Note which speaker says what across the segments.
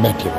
Speaker 1: بیٹھیے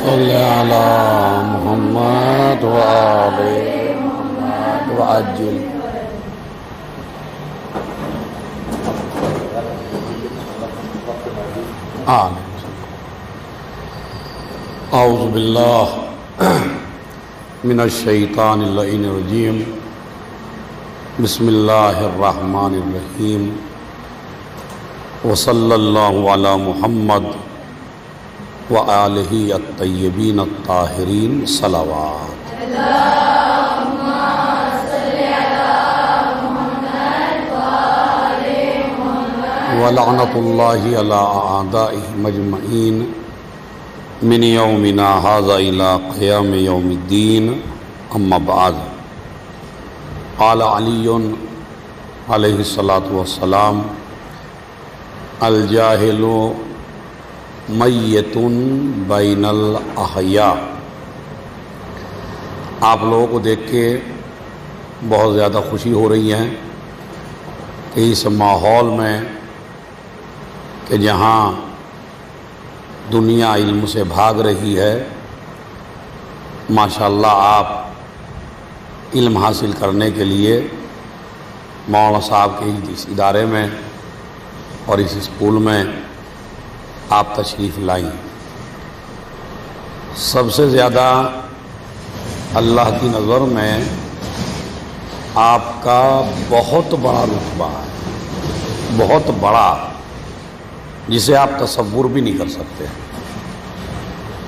Speaker 1: صلی علی محمد وآل محمد وعجل آمین. اعوذ باللہ من الشیطان اللعین الرجیم. بسم اللہ الرحمن الرحیم. وصلی اللہ علی محمد وآلہ الطیبین الطاہرین صلوات.
Speaker 2: اللہم صلی علی محمد وآل محمد
Speaker 1: ولعنۃ اللہ علی اعدائہم اجمعین من یومنا ھذا الی قیام یوم الدین. اما بعد. قال علی علیہ الصلاۃ والسلام الجاہل میت بین الاحیاء. آپ لوگوں کو دیکھ کے بہت زیادہ خوشی ہو رہی ہے کہ اس ماحول میں کہ جہاں دنیا علم سے بھاگ رہی ہے، ماشاءاللہ آپ علم حاصل کرنے کے لیے مولانا صاحب کے اس ادارے میں اور اس اسکول میں آپ تشریف لائیں. سب سے زیادہ اللہ کی نظر میں آپ کا بہت بڑا رتبہ ہے، بہت بڑا، جسے آپ تصور بھی نہیں کر سکتے.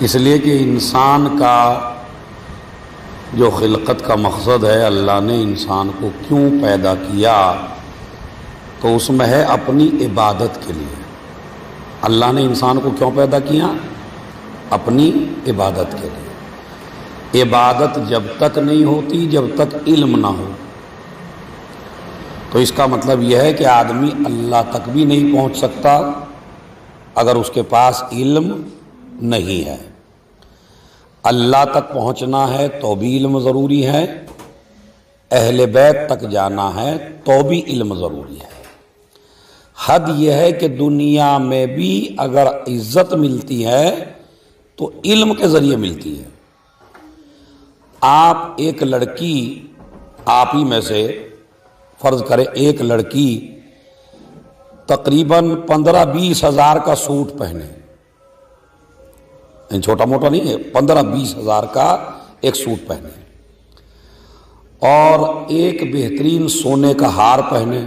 Speaker 1: اس لیے کہ انسان کا جو خلقت کا مقصد ہے، اللہ نے انسان کو کیوں پیدا کیا، تو اس میں ہے اپنی عبادت کے لیے. اللہ نے انسان کو کیوں پیدا کیا؟ اپنی عبادت کے لیے. عبادت جب تک نہیں ہوتی جب تک علم نہ ہو. تو اس کا مطلب یہ ہے کہ آدمی اللہ تک بھی نہیں پہنچ سکتا اگر اس کے پاس علم نہیں ہے. اللہ تک پہنچنا ہے تو بھی علم ضروری ہے، اہل بیت تک جانا ہے تو بھی علم ضروری ہے۔ حد یہ ہے کہ دنیا میں بھی اگر عزت ملتی ہے تو علم کے ذریعے ملتی ہے۔ آپ ایک لڑکی، آپ ہی میں سے فرض کریں ایک لڑکی تقریباً 15-20 ہزار کا سوٹ پہنے، چھوٹا موٹا نہیں ہے، 15-20 ہزار کا ایک سوٹ پہنے اور ایک بہترین سونے کا ہار پہنے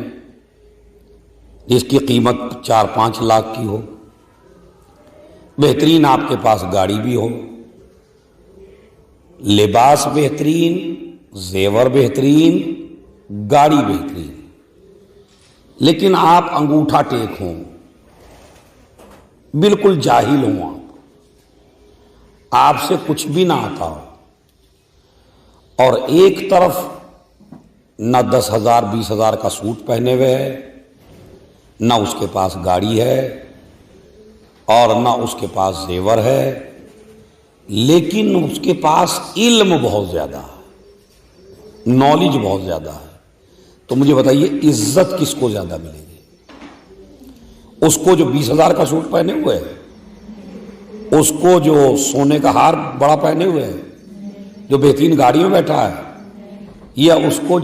Speaker 1: جس کی قیمت 4-5 لاکھ کی ہو، بہترین آپ کے پاس گاڑی بھی ہو، لباس بہترین، زیور بہترین، گاڑی بہترین، لیکن آپ انگوٹھا ٹیک ہوں، بالکل جاہل ہوں، آپ سے کچھ بھی نہ آتا ہو، اور ایک طرف نہ 10,000 20,000 کا سوٹ پہنے ہوئے ہے، نہ اس کے پاس گاڑی ہے اور نہ اس کے پاس زیور ہے، لیکن اس کے پاس علم بہت زیادہ ہے، نالج بہت زیادہ ہے، تو مجھے بتائیے عزت کس کو زیادہ ملے گی؟ اس کو جو 20,000 کا سوٹ پہنے ہوئے ہے، اس کو جو سونے کا ہار بڑا پہنے ہوئے ہے، جو بہترین گاڑی میں بیٹھا ہے، یا اس کو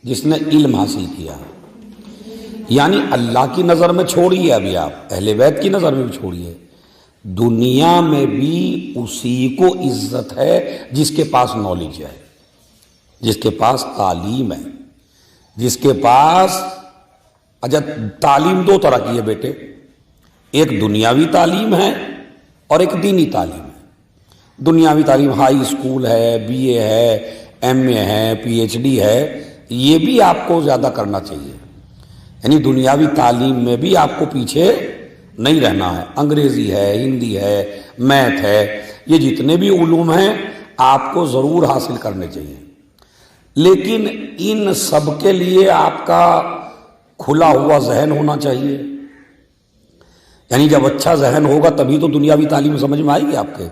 Speaker 1: جس نے علم حاصل کیا ہے؟ یعنی اللہ کی نظر میں چھوڑیے، ابھی آپ اہل بیت کی نظر میں بھی چھوڑیے، دنیا میں بھی اسی کو عزت ہے جس کے پاس نالج ہے، جس کے پاس تعلیم ہے، جس کے پاس اچھا تعلیم دو طرح کی ہے بیٹے، ایک دنیاوی تعلیم ہے اور ایک دینی تعلیم ہے۔ دنیاوی تعلیم ہائی اسکول ہے، بی اے ہے، ایم اے ہے، پی ایچ ڈی ہے، یہ بھی آپ کو زیادہ کرنا چاہیے، یعنی دنیاوی تعلیم میں بھی آپ کو پیچھے نہیں رہنا ہے، انگریزی ہے، ہندی ہے، میتھ ہے، یہ جتنے بھی علوم ہیں آپ کو ضرور حاصل کرنے چاہیے، لیکن ان سب کے لیے آپ کا کھلا ہوا ذہن ہونا چاہیے، یعنی جب اچھا ذہن ہوگا تبھی تو دنیاوی تعلیم سمجھ میں آئے گی آپ کے۔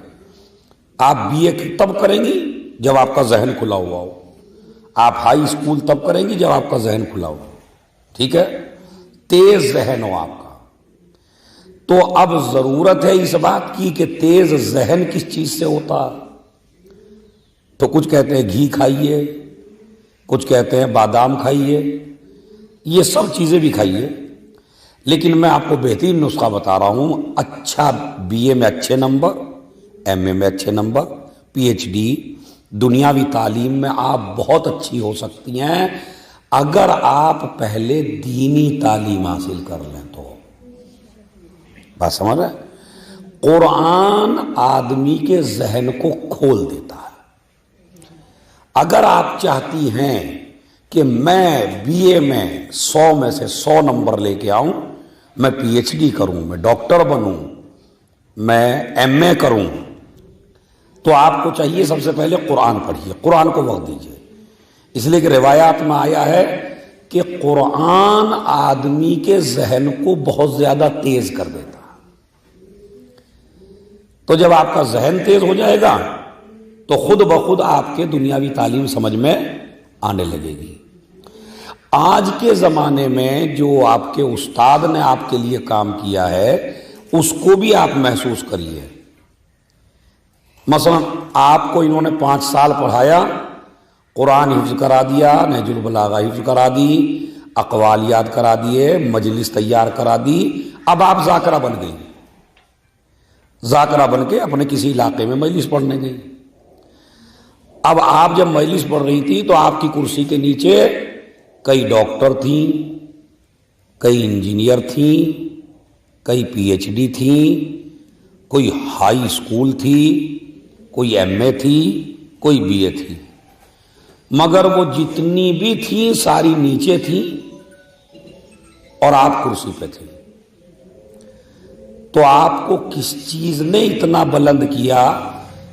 Speaker 1: آپ بی اے تب کریں گی جب آپ کا ذہن کھلا ہوا ہو، آپ ہائی اسکول تب کریں گی جب آپ کا ذہن کھلا ہو، ٹھیک ہے، تیز ذہن ہو آپ کا۔ تو اب ضرورت ہے اس بات کی کہ تیز ذہن کس چیز سے ہوتا، تو کچھ کہتے ہیں گھی کھائیے، کچھ کہتے ہیں بادام کھائیے، یہ سب چیزیں بھی کھائیے، لیکن میں آپ کو بہترین نسخہ بتا رہا ہوں، اچھا بی اے میں اچھے نمبر، ایم اے میں اچھے نمبر، پی ایچ ڈی، دنیاوی تعلیم میں آپ بہت اچھی ہو سکتی ہیں اگر آپ پہلے دینی تعلیم حاصل کر لیں تو۔ بات سمجھ رہے ہیں؟ قرآن آدمی کے ذہن کو کھول دیتا ہے۔ اگر آپ چاہتی ہیں کہ میں بی اے میں 100 میں سے 100 نمبر لے کے آؤں، میں پی ایچ ڈی کروں، میں ڈاکٹر بنوں، میں ایم اے کروں، تو آپ کو چاہیے سب سے پہلے قرآن پڑھیے، قرآن کو وقت دیجیے، اس لیے کہ روایات میں آیا ہے کہ قرآن آدمی کے ذہن کو بہت زیادہ تیز کر دیتا ہے۔ تو جب آپ کا ذہن تیز ہو جائے گا تو خود بخود آپ کے دنیاوی تعلیم سمجھ میں آنے لگے گی۔ آج کے زمانے میں جو آپ کے استاد نے آپ کے لیے کام کیا ہے اس کو بھی آپ محسوس کریے۔ مثلا آپ کو انہوں نے 5 سال پڑھایا، قرآن حفظ کرا دیا، نہج البلاغہ حفظ کرا دی، اقوال یاد کرا دیے، مجلس تیار کرا دی، اب آپ ذاکرہ بن گئی، ذاکرہ بن کے اپنے کسی علاقے میں مجلس پڑھنے گئی۔ اب آپ جب مجلس پڑھ رہی تھی تو آپ کی کرسی کے نیچے کئی ڈاکٹر تھیں، کئی انجینئر تھیں، کئی پی ایچ ڈی تھیں، کوئی ہائی اسکول تھی، کوئی ایم اے تھی، کوئی بی اے تھی، مگر وہ جتنی بھی تھیں ساری نیچے تھیں اور آپ کرسی پہ تھے۔ تو آپ کو کس چیز نے اتنا بلند کیا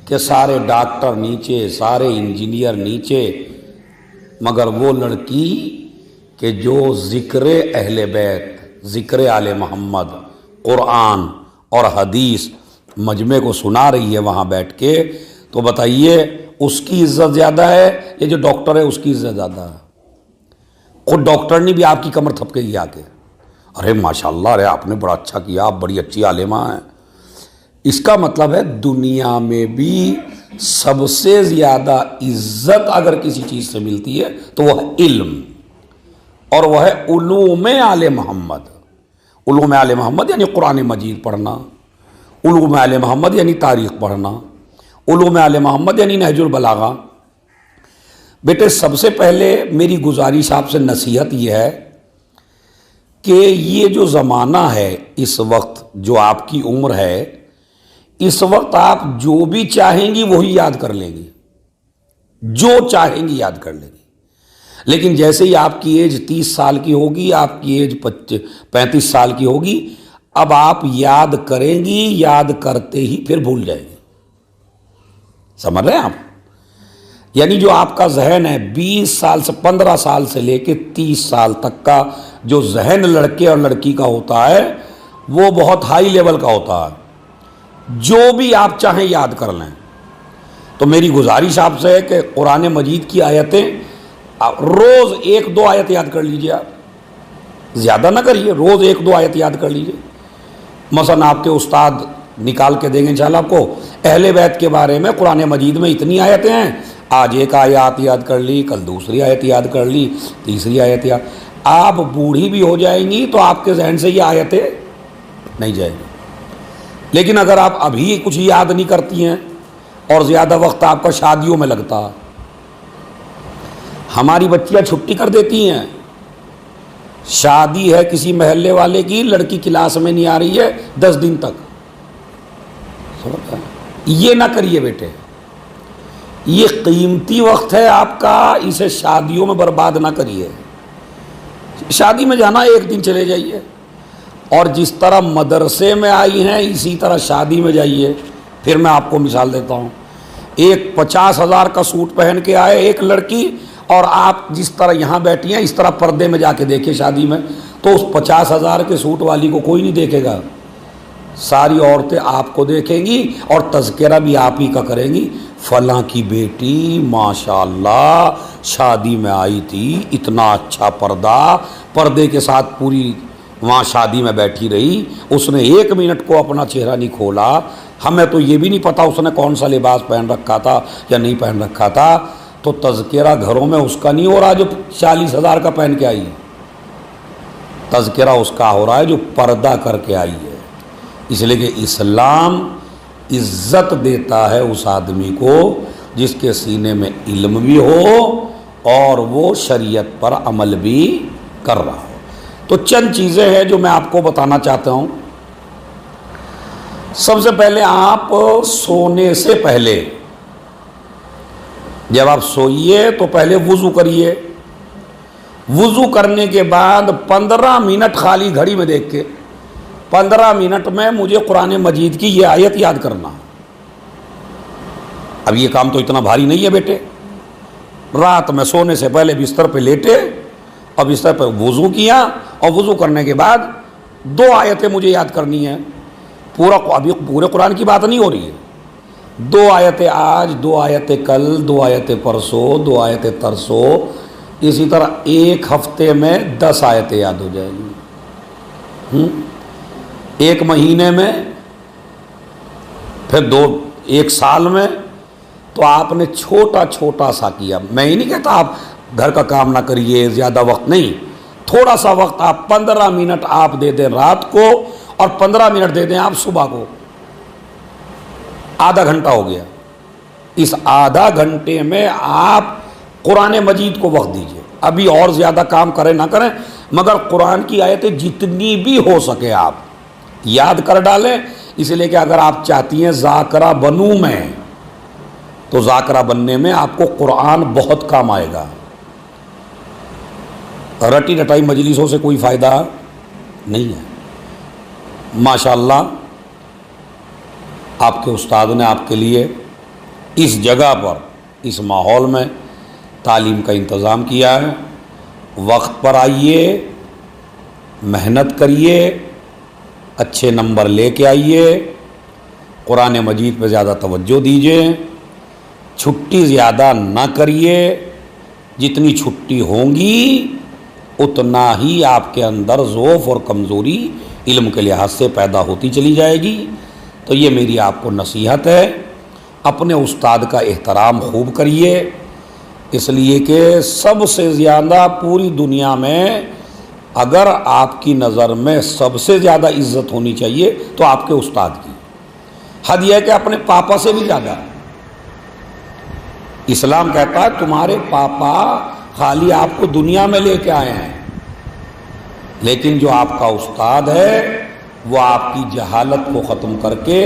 Speaker 1: کہ سارے ڈاکٹر نیچے، سارے انجینئر نیچے، مگر وہ لڑکی کہ جو ذکر اہل بیت، ذکر آل محمد، قرآن اور حدیث مجمع کو سنا رہی ہے وہاں بیٹھ کے، تو بتائیے اس کی عزت زیادہ ہے یا جو ڈاکٹر ہے اس کی عزت زیادہ ہے؟ خود ڈاکٹر نے بھی آپ کی کمر تھپکے گی آ کے، ارے ماشاءاللہ، ارے آپ نے بڑا اچھا کیا، آپ بڑی اچھی عالمہ ہیں۔ اس کا مطلب ہے دنیا میں بھی سب سے زیادہ عزت اگر کسی چیز سے ملتی ہے تو وہ ہے علم، اور وہ ہے علوم آل محمد۔ علوم آل محمد یعنی قرآن مجید پڑھنا، علوم آل محمد یعنی تاریخ پڑھنا، علوم آل محمد یعنی نہج البلاغہ۔ بیٹے سب سے پہلے میری گزارش آپ سے نصیحت یہ ہے کہ یہ جو زمانہ ہے اس وقت، جو آپ کی عمر ہے، اس وقت آپ جو بھی چاہیں گی وہی یاد کر لیں گی، جو چاہیں گی یاد کر لیں گی۔ لیکن جیسے ہی آپ کی ایج 30 سال کی ہوگی، آپ کی ایج 35 سال کی ہوگی، اب آپ یاد کریں گی، یاد کرتے ہی پھر بھول جائیں گے۔ سمجھ رہے ہیں آپ؟ یعنی جو آپ کا ذہن ہے 20 سال سے 15 سال سے لے کے 30 سال تک کا جو ذہن لڑکے اور لڑکی کا ہوتا ہے وہ بہت ہائی لیول کا ہوتا ہے، جو بھی آپ چاہیں یاد کر لیں۔ تو میری گزارش آپ سے ہے کہ قرآن مجید کی آیتیں روز 1-2 آیت یاد کر لیجئے، آپ زیادہ نہ کریے، روز 1-2 آیت یاد کر لیجئے۔ مثلا آپ کے استاد نکال کے دیں گے انشاءاللہ آپ کو، اہل بیت کے بارے میں قرآن مجید میں اتنی آیتیں ہیں، آج ایک آیات یاد کر لی، کل دوسری آیت یاد کر لی، تیسری آیت یاد۔ آپ بوڑھی بھی ہو جائیں گی تو آپ کے ذہن سے یہ آیتیں نہیں جائیں گی۔ لیکن اگر آپ ابھی کچھ یاد نہیں کرتی ہیں اور زیادہ وقت آپ کا شادیوں میں لگتا، ہماری بچیاں چھٹی کر دیتی ہیں، شادی ہے کسی محلے والے کی، لڑکی کلاس میں نہیں آ رہی ہے 10 دن تک۔ یہ نہ کریے بیٹے، یہ قیمتی وقت ہے آپ کا، اسے شادیوں میں برباد نہ کریے۔ شادی میں جانا 1 دن چلے جائیے، اور جس طرح مدرسے میں آئی ہیں اسی طرح شادی میں جائیے۔ پھر میں آپ کو مثال دیتا ہوں، ایک 50,000 کا سوٹ پہن کے آئے ایک لڑکی، اور آپ جس طرح یہاں بیٹھی ہیں اس طرح پردے میں جا کے دیکھیں شادی میں، تو اس 50,000 کے سوٹ والی کو کوئی نہیں دیکھے گا، ساری عورتیں آپ کو دیکھیں گی اور تذکرہ بھی آپ ہی کا کریں گی، فلاں کی بیٹی ماشاءاللہ شادی میں آئی تھی، اتنا اچھا پردے کے ساتھ پوری وہاں شادی میں بیٹھی رہی، اس نے 1 منٹ کو اپنا چہرہ نہیں کھولا، ہمیں تو یہ بھی نہیں پتا اس نے کون سا لباس پہن رکھا تھا یا نہیں پہن رکھا تھا۔ تو تذکرہ گھروں میں اس کا نہیں ہو رہا جو 40,000 کا پہن کے آئی، تذکرہ اس کا ہو رہا ہے جو پردہ کر کے آئی ہے۔ اس لیے کہ اسلام عزت دیتا ہے اس آدمی کو جس کے سینے میں علم بھی ہو اور وہ شریعت پر عمل بھی کر رہا ہو۔ تو چند چیزیں ہیں جو میں آپ کو بتانا چاہتا ہوں۔ سب سے پہلے آپ سونے سے پہلے، جب آپ سوئیے تو پہلے وضو کریے، وضو کرنے کے بعد 15 منٹ خالی گھڑی میں دیکھ کے 15 منٹ میں مجھے قرآن مجید کی یہ آیت یاد کرنا۔ اب یہ کام تو اتنا بھاری نہیں ہے بیٹے، رات میں سونے سے پہلے بستر پہ لیٹے اور بستر پہ وضو کیا، اور وضو کرنے کے بعد 2 آیتیں مجھے یاد کرنی ہیں۔ ابھی پورے قرآن کی بات نہیں ہو رہی ہے، 2 آیتیں آج، 2 آیتیں کل، 2 آیتیں پرسوں، 2 آیتیں ترسوں، اسی طرح 1 ہفتے میں 10 آیتیں یاد ہو جائیں گی، 1 مہینے میں، پھر 1 سال میں۔ تو آپ نے چھوٹا چھوٹا سا کیا۔ میں ہی نہیں کہتا آپ گھر کا کام نہ کریے، زیادہ وقت نہیں، تھوڑا سا وقت آپ 15 منٹ آپ دے دیں رات کو، اور 15 منٹ دے دیں آپ صبح کو، آدھا گھنٹہ ہو گیا۔ اس آدھا گھنٹے میں آپ قرآن مجید کو وقت دیجئے۔ ابھی اور زیادہ کام کریں نہ کریں، مگر قرآن کی آیتیں جتنی بھی ہو سکے آپ یاد کر ڈالیں، اس لیے کہ اگر آپ چاہتی ہیں ذاکرہ بنوں میں، تو ذاکرہ بننے میں آپ کو قرآن بہت کام آئے گا۔ رٹی رٹائی مجلسوں سے کوئی فائدہ نہیں ہے۔ ماشاءاللہ آپ کے استاد نے آپ کے لیے اس جگہ پر، اس ماحول میں تعلیم کا انتظام کیا ہے۔ وقت پر آئیے، محنت کریے، اچھے نمبر لے کے آئیے، قرآن مجید پہ زیادہ توجہ دیجیے، چھٹی زیادہ نہ کریے، جتنی چھٹی ہوں گی اتنا ہی آپ کے اندر ضعف اور کمزوری علم کے لحاظ سے پیدا ہوتی چلی جائے گی۔ تو یہ میری آپ کو نصیحت ہے، اپنے استاد کا احترام خوب کریے، اس لیے کہ سب سے زیادہ پوری دنیا میں اگر آپ کی نظر میں سب سے زیادہ عزت ہونی چاہیے تو آپ کے استاد کی، حد یہ ہے کہ اپنے پاپا سے بھی زیادہ۔ اسلام کہتا ہے تمہارے پاپا خالی آپ کو دنیا میں لے کے آئے ہیں، لیکن جو آپ کا استاد ہے وہ آپ کی جہالت کو ختم کر کے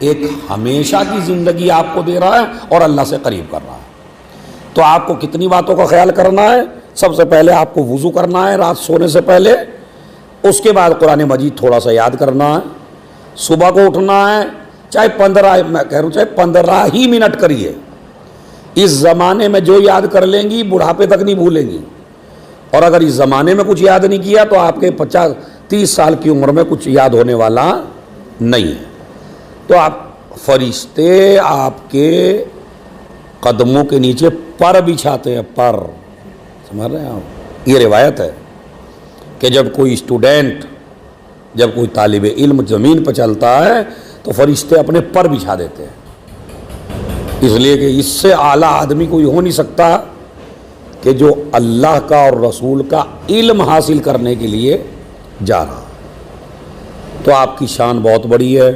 Speaker 1: ایک ہمیشہ کی زندگی آپ کو دے رہا ہے اور اللہ سے قریب کر رہا ہے۔ تو آپ کو کتنی باتوں کا خیال کرنا ہے؟ سب سے پہلے آپ کو وضو کرنا ہے رات سونے سے پہلے، اس کے بعد قرآن مجید تھوڑا سا یاد کرنا ہے، صبح کو اٹھنا ہے، چاہے 15 ہی منٹ کریے۔ اس زمانے میں جو یاد کر لیں گی بڑھاپے تک نہیں بھولیں گی، اور اگر اس زمانے میں کچھ یاد نہیں کیا تو آپ کے 30 سال کی عمر میں کچھ یاد ہونے والا نہیں ہے۔ تو آپ فرشتے آپ کے قدموں کے نیچے پر بچھاتے ہیں، پر، سمجھ رہے ہیں آپ؟ یہ روایت ہے کہ جب کوئی اسٹوڈنٹ، جب کوئی طالب علم زمین پہ چلتا ہے تو فرشتے اپنے پر بچھا دیتے ہیں، اس لیے کہ اس سے اعلیٰ آدمی کوئی ہو نہیں سکتا کہ جو اللہ کا اور رسول کا علم حاصل کرنے کے لیے جا رہا۔ تو آپ کی شان بہت بڑی ہے،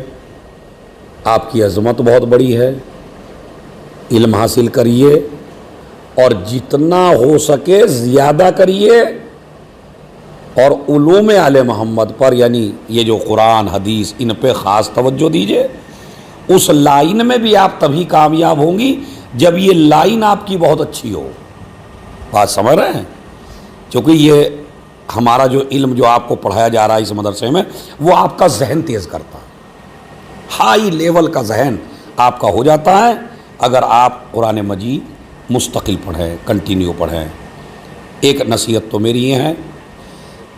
Speaker 1: آپ کی عظمت بہت بڑی ہے، علم حاصل کریے اور جتنا ہو سکے زیادہ کریے، اور علوم آل محمد پر، یعنی یہ جو قرآن حدیث، ان پہ خاص توجہ دیجیے۔ اس لائن میں بھی آپ تبھی کامیاب ہوں گی جب یہ لائن آپ کی بہت اچھی ہو۔ بات سمجھ رہے ہیں؟ چونکہ یہ ہمارا جو علم جو آپ کو پڑھایا جا رہا ہے اس مدرسے میں، وہ آپ کا ذہن تیز کرتا ہے، ہائی لیول کا ذہن آپ کا ہو جاتا ہے اگر آپ قرآن مجید مستقل پڑھیں، کنٹینیو پڑھیں۔ ایک نصیحت تو میری یہ ہے۔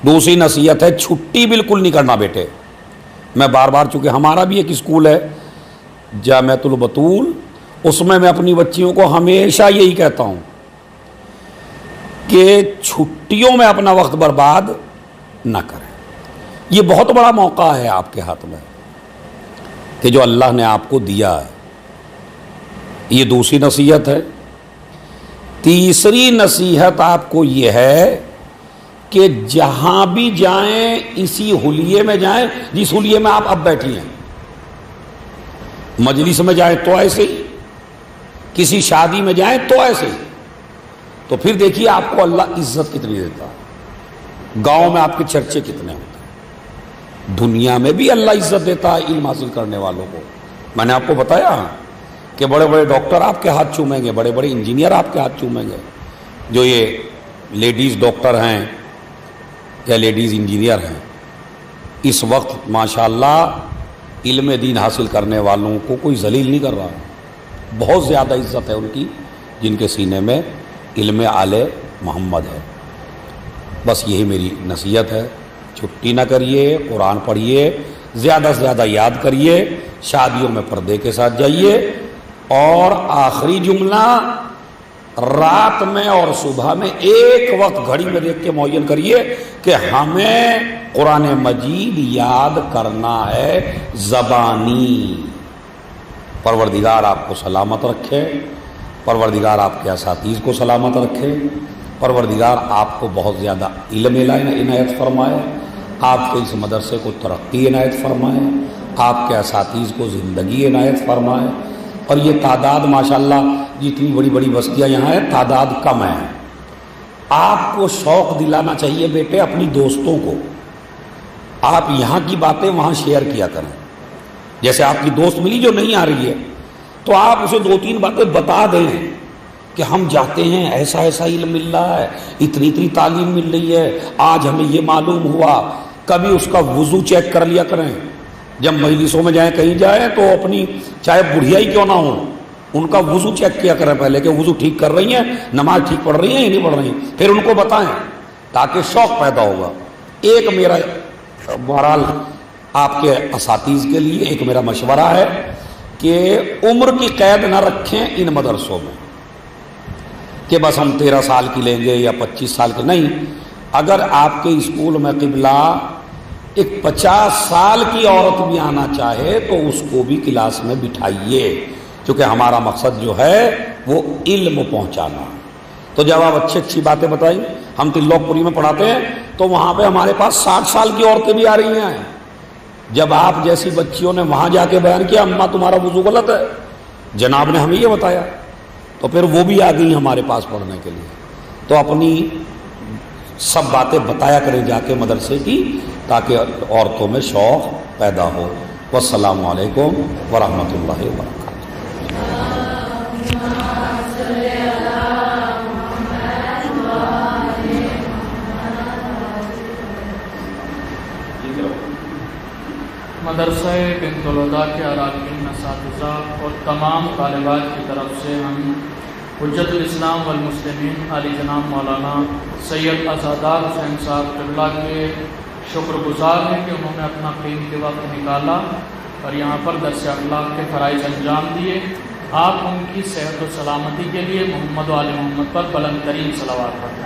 Speaker 1: دوسری نصیحت ہے چھٹی بالکل نہیں کرنا بیٹے۔ میں بار بار، چونکہ ہمارا بھی ایک اسکول ہے جامعۃ البتول، اس میں اپنی بچیوں کو ہمیشہ یہی کہتا ہوں کہ چھٹیوں میں اپنا وقت برباد نہ کریں۔ یہ بہت بڑا موقع ہے آپ کے ہاتھ میں کہ جو اللہ نے آپ کو دیا ہے۔ یہ دوسری نصیحت ہے۔ تیسری نصیحت آپ کو یہ ہے کہ جہاں بھی جائیں اسی حلیے میں جائیں جس حلیے میں آپ اب بیٹھی ہیں۔ مجلس میں جائیں تو ایسے ہی، کسی شادی میں جائیں تو ایسے ہی، تو پھر دیکھیے آپ کو اللہ عزت کتنی دیتا ہے، گاؤں میں آپ کے چرچے کتنے ہوتے ہیں، دنیا میں بھی اللہ عزت دیتا ہے علم حاصل کرنے والوں کو۔ میں نے آپ کو بتایا کہ بڑے بڑے ڈاکٹر آپ کے ہاتھ چومیں گے، بڑے بڑے انجینئر آپ کے ہاتھ چومیں گے، جو یہ لیڈیز ڈاکٹر ہیں یا لیڈیز انجینئر ہیں، اس وقت ماشاءاللہ علم دین حاصل کرنے والوں کو کوئی ذلیل نہیں کر رہا، بہت زیادہ عزت ہے ان کی جن کے سینے میں علم آل محمد ہے۔ بس یہی میری نصیحت ہے، چھٹی نہ کریے، قرآن پڑھیے، زیادہ سے زیادہ یاد کریے، شادیوں میں پردے کے ساتھ جائیے، اور آخری جملہ، رات میں اور صبح میں ایک وقت گھڑی میں دیکھ کے معین کریے کہ ہمیں قرآن مجید یاد کرنا ہے زبانی۔ پروردگار آپ کو سلامت رکھے، پروردگار آپ کے اساتذہ کو سلامت رکھے، پروردگار آپ کو بہت زیادہ علم عنایت فرمائے، آپ کے اس مدرسے کو ترقی عنایت فرمائے، آپ کے اساتذہ کو زندگی عنایت فرمائے۔ اور یہ تعداد ماشاءاللہ جتنی بڑی بڑی بستیاں یہاں ہیں تعداد کم ہے۔ آپ کو شوق دلانا چاہیے بیٹے اپنی دوستوں کو، آپ یہاں کی باتیں وہاں شیئر کیا کریں۔ جیسے آپ کی دوست ملی جو نہیں آ رہی ہے تو آپ اسے 2-3 باتیں بتا دیں کہ ہم جاتے ہیں، ایسا ایسا علم مل رہا ہے، اتنی اتنی تعلیم مل رہی ہے، آج ہمیں یہ معلوم ہوا۔ کبھی اس کا وضو چیک کر لیا کریں، جب مجلسوں میں جائیں کہیں جائیں تو اپنی چاہے بڑھیا ہی کیوں نہ ہو ان کا وضو چیک کیا کریں پہلے کہ وضو ٹھیک کر رہی ہیں، نماز ٹھیک پڑھ رہی ہیں یا نہیں پڑھ رہی ہیں، پھر ان کو بتائیں تاکہ شوق پیدا ہوگا۔ ایک میرا بہرحال آپ کے اساتذ کے لیے ایک میرا مشورہ ہے کہ عمر کی قید نہ رکھیں ان مدرسوں میں کہ بس ہم 13 سال کی لیں گے یا 25 سال کی، نہیں. اگر آپ کے اسکول میں قبلہ ایک 50 سال کی عورت بھی آنا چاہے تو اس کو بھی کلاس میں بٹھائیے، کیونکہ ہمارا مقصد جو ہے وہ علم پہنچانا. تو جب آپ اچھی باتیں بتائیں، ہم تلوک پوری میں پڑھاتے ہیں تو وہاں پہ ہمارے پاس 60 سال کی عورتیں بھی آ رہی ہیں. جب آپ جیسی بچیوں نے وہاں جا کے بیان کیا اماں تمہارا وضو غلط ہے، جناب نے ہمیں یہ بتایا، تو پھر وہ بھی آ گئی ہمارے پاس پڑھنے کے لیے. تو اپنی سب باتیں بتایا کریں جا کے مدرسے کی، تاکہ عورتوں میں شوق پیدا ہو. والسلام علیکم ورحمۃ اللہ وبرکاتہ.
Speaker 3: مدرسہ بنت الہدیٰ کے اراکین، اساتذہ اور تمام طالبات کی طرف سے ہم حجت الاسلام والمسلمین علی جناب مولانا سید عزادار حسین صاحب قبلہ کے شکر گزار ہیں کہ انہوں نے اپنا قیمتی وقت نکالا اور یہاں پر درس اخلاق کے فرائض انجام دیے. آپ ان کی صحت و سلامتی کے لیے محمد و آل محمد پر بلند ترین صلوات پڑھیں.